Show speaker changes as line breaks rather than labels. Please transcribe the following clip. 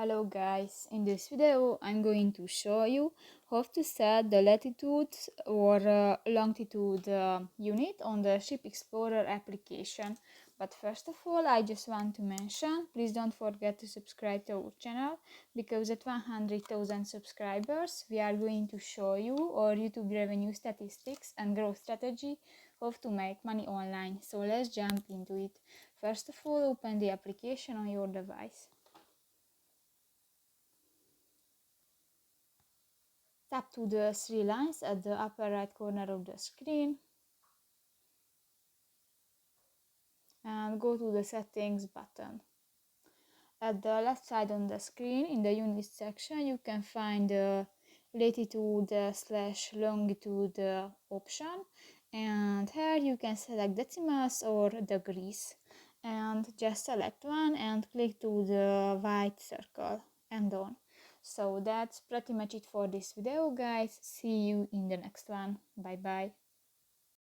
Hello guys, in this video I'm going to show you how to set the latitude or longitude unit on the ShipXplorer application. But first of all, I just want to mention, please don't forget to subscribe to our channel, because at 100,000 subscribers we are going to show you our YouTube revenue statistics and growth strategy, how to make money online. So let's jump into it. First of all, open the application on your device. Tap to the three lines at the upper right corner of the screen and go to the settings button. At the left side on the screen, in the units section, you can find the latitude slash longitude option, and here you can select decimals or degrees, and just select one and click to the white circle and done. So that's pretty much it for this video, guys. See you in the next one. Bye bye.